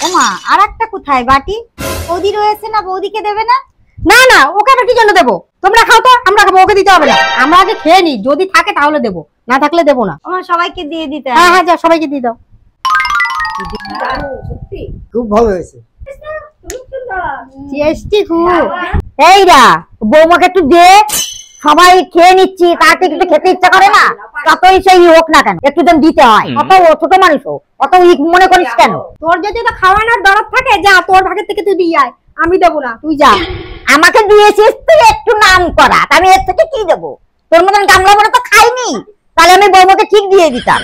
ওমা আর একটা কোথায় বাটি? বৌদি রয়েছে না, বৌদিকে দেবে না? না না, ওকে আবার কি জন্য দেবো? তোমরা খাও তো, আমরা খাবো, ওকে দিতে হবে না। আমরা আগে খেয়ে নি, যদি থাকে তাহলে দেবো, না থাকলে দেবো না। ওমা সবাইকে দিয়ে দিতে। হ্যাঁ হ্যাঁ, যা সবাইকে দিয়ে দাও। খুব ভালো হয়েছে। টেস্টি খুব। এইরা বৌমাকে একটু দে, সবাই খেয়ে নিচ্ছি, তার থেকে একটু খেতে ইচ্ছা করে না? যতই সেই হোক না কেন, একটু যেন দিতে হয়। অত ছোট মানুষ অত উইক মনে করিস কেন? তোর যদি তো খাওয়ানোর দরদ থাকে, যা তোর ভাগের থেকে তুই দিয়ে আয়, আমি দেবো না, তুই যা। আমাকে দিয়েছিস তুই একটু নাম করা, আমি এর থেকে কি দেবো? তোর মতন গামলা বড় তো খাইনি, তাহলে আমি বৌমাকে ঠিক দিয়ে দিতাম।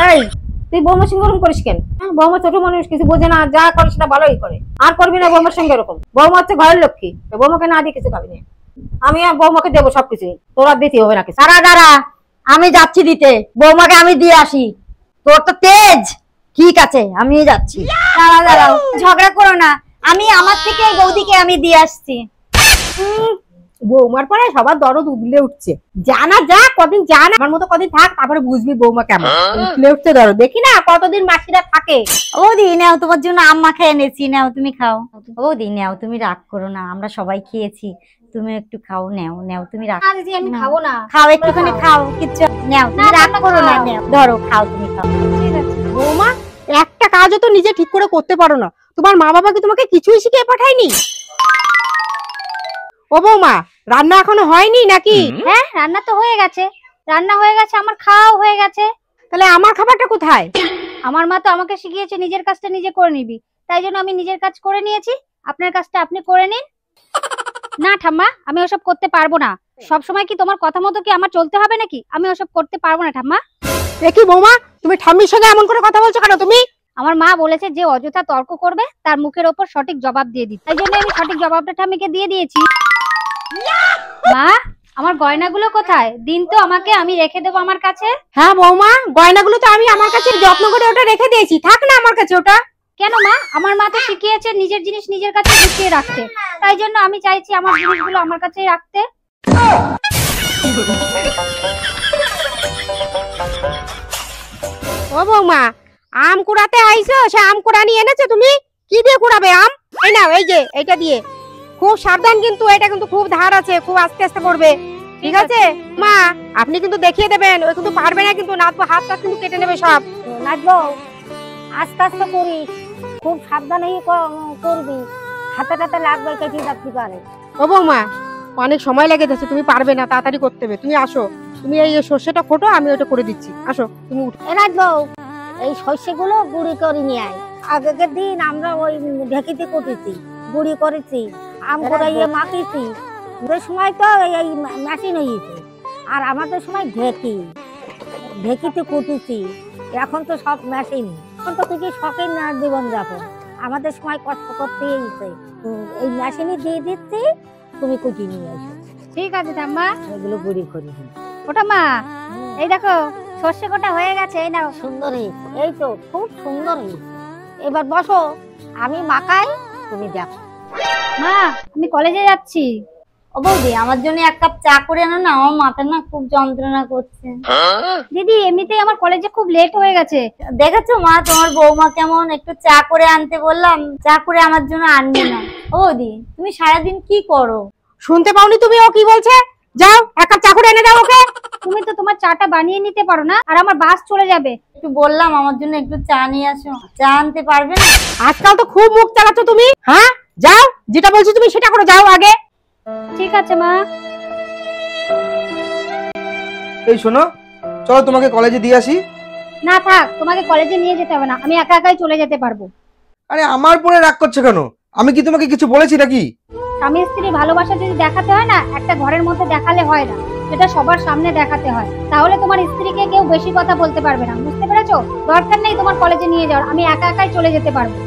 এই তুই বৌমার সঙ্গে ওরকম করিস কেন? বৌমা ছোট মানুষ, কিছু বোঝে না, যা করিস না ভালোই করে। আর করবি না বৌমার সঙ্গে এরকম। বৌমা হচ্ছে ঘরের লক্ষ্মী, বৌমাকে না দিয়ে কিছু খাবি না। আমি আর বৌমাকে দেবো সবকিছু, তোরা দিতে হবে না কিছু। দাঁড়া দাঁড়া, আমি যাচ্ছি দিতে, বৌমাকে আমি দিয়ে আসি। তোর তো তেজ, ঠিক আছে আমি যাচ্ছি। দাঁড়া দাঁড়াও, ঝগড়া করো না, আমি আমার থেকে বৌদিকে আমি দিয়ে আসছি। বৌমার পরে সবার দরদ উগলে উঠছে। জানা যা, কদিন জানা আমার মতো কদিন থাক, তারপরে বুঝবি বৌমা কেমন উগলে উঠছে দরদ। দেখি না কতদিন মাসিরা থাকে। বৌদি নাও, তোমার জন্য আম্মা খেয়ে এনেছি, নাও তুমি খাও। বৌদি নাও, তুমি রাগ করো না, আমরা সবাই খেয়েছি, তুমি একটু খাও, নাও নাও, তুমি রাগ। আমি খাবো না। খাও একটুখানি খাও, কিচ্ছু নাও, তুমি রাগ করো না, নাও ধরো খাও, তুমি খাও। ঠিক আছে বৌমা, একটা কাজও তো নিজে ঠিক করে করতে পারো না। তোমার মা বাবা কি তোমাকে কিছুই শিখিয়ে পাঠায়নি? ও বৌমা, রান্না এখনো হয়নি নাকি? হ্যাঁ রান্না তো হয়ে গেছে, রান্না হয়ে গেছে, আমার খাওয়াও হয়ে গেছে। তাহলে আমার খাবারটা কোথায়? আমার মা তো আমাকে শিখিয়েছে নিজের কাজটা নিজে করে নিবি, তাই জন্য আমি নিজের কাজ করে নিয়েছি। আপনার কাজটা আপনি করে নিন। না ঠাম্মা, আমি ওসব করতে পারবো না। সব সময় কি তোমার কথা মতো কি আমার চলতে হবে নাকি? আমি ওসব করতে পারবো না ঠাম্মা। দেখি বৌমা, তুমি ঠাম্মির সঙ্গে এমন করে কথা বলছো কেন তুমি? আমার মা বলেছে যে অযথা তর্ক করবে তার মুখের ওপর সঠিক জবাব দিয়ে দিতে, তাই জন্য আমি সঠিক জবাবটা ঠাম্মিকে দিয়ে দিয়েছি। মা, আমার গয়নাগুলো কোথায়? দিন তো আমাকে, আমি রেখে দেবো আমার কাছে। হ্যাঁ বৌমা, গয়নাগুলো তো আমি আমার কাছে যত্ন করে ওটা রেখে দিয়েছি, থাক না আমার কাছে ওটা। কেন মা? আমার মা তো শিখিয়েছে নিজের জিনিস নিজের কাছে গুছিয়ে রাখতে, তাই জন্য আমি চাইছি আমার জিনিসগুলো আমার কাছেই রাখতে। ও বৌমা, আম কুড়াতে আইছো, সে আম কুড়া নিয়ে এনেছো তুমি? কি দিয়ে কুড়াবে আম? এই নাও, এই যে এটা দিয়ে। খুব সাবধান কিন্তু, এটা কিন্তু খুব ধার আছে, খুব আস্তে আস্তে করবে, ঠিক আছে? মা আপনি কিন্তু দেখিয়ে দেবেন, ওই কিন্তু পারবে না কিন্তু, নাচবো হাতটা কিন্তু কেটে নেবে সব। নাচবো, আস্তে আস্তে করিস, খুব সাবধানে করবি, হাতে টাতে লাগবে, কেটে রাখতে পারে। ও বৌমা, অনেক সময় লেগে যাচ্ছে, তুমি পারবে না, তাড়াতাড়ি করতে হবে। তুমি আসো, তুমি এই সর্ষেটা খোটো, আমি ওটা করে দিচ্ছি। আসো তুমি উঠো। এ নাচবো, এই শস্যগুলো গুঁড়ি করে নিয়ে আয়। আগের দিন আমরা ওই ঢেকিতে কুটেছি, গুঁড়ি করেছি, আম কুড়াইয়ে মাখিয়েছি। ওদের সময় তো এই মেশিন হয়েছে, আর আমাদের সময় ঢেকিতে কুটেছি। এখন তো সব মেশিন, এখন তো তুই শখের না জীবনযাপন। আমাদের সময় কষ্ট করতে হয়েছে, এই মেশিনে দিয়ে দিচ্ছি, তুমি কুটি নিয়ে এসো। ঠিক আছে ঠাম্মা, এগুলো গুঁড়ি করি। ওটা মা, এই দেখো সর্ষে কোটা হয়ে গেছে, এই নাও। সুন্দর হয়েছে, এই তো খুব সুন্দর হয়েছে। এবার বসো, আমি মাখাই, তুমি দেখো। মা, আমি কলেজে যাচ্ছি। ও বৌদি, আমার জন্য এক কাপ চা করে আনো না, আমার মাথা না খুব যন্ত্রণা করছে। দিদি এমনিতেই আমার কলেজে খুব লেট হয়ে গেছে। দেখেছো মা, তোমার বৌমা কেমন, একটু চা করে আনতে বললাম, চা করে আমার জন্য আনবে না। ও বৌদি, তুমি সারাদিন কি করো? শুনতে পাওনি তুমি ও কি বলছে? যাও এক কাপ চা করে এনে দাও ওকে। তুমি তো তোমার চাটা বানিয়ে নিতে পারো না, আর আমার বাস চলে যাবে। একটু বললাম আমার জন্য একটু চা নিয়ে আসো, চা আনতে পারবে না? আজকাল তো খুব মুখ চালাচ্ছ তুমি। হ্যাঁ যাও, যেটা বলছি তুমি সেটা করো, যাও আগে। ঠিক আছে মা। এই শোনো, চলো তোমাকে কলেজে দিয়ে আসি। না থাক, তোমাকে কলেজে নিয়ে যেতে হবে না, আমি একা একাই চলে যেতে পারবো। আরে আমার পরে রাগ করছো কেন? আমি কি তোমাকে কিছু বলেছি নাকি? স্বামী স্ত্রী ভালোবাসা যদি দেখাতে হয় না, একটা ঘরের মধ্যে দেখালে হয় না, সেটা সবার সামনে দেখাতে হয়। তাহলে তোমার স্ত্রীকে কেউ বেশি কথা বলতে পারবে না, বুঝতে পেরেছো? দরকার নেই তোমার কলেজে নিয়ে যাওয়ার, আমি একা একাই চলে যেতে পারবো।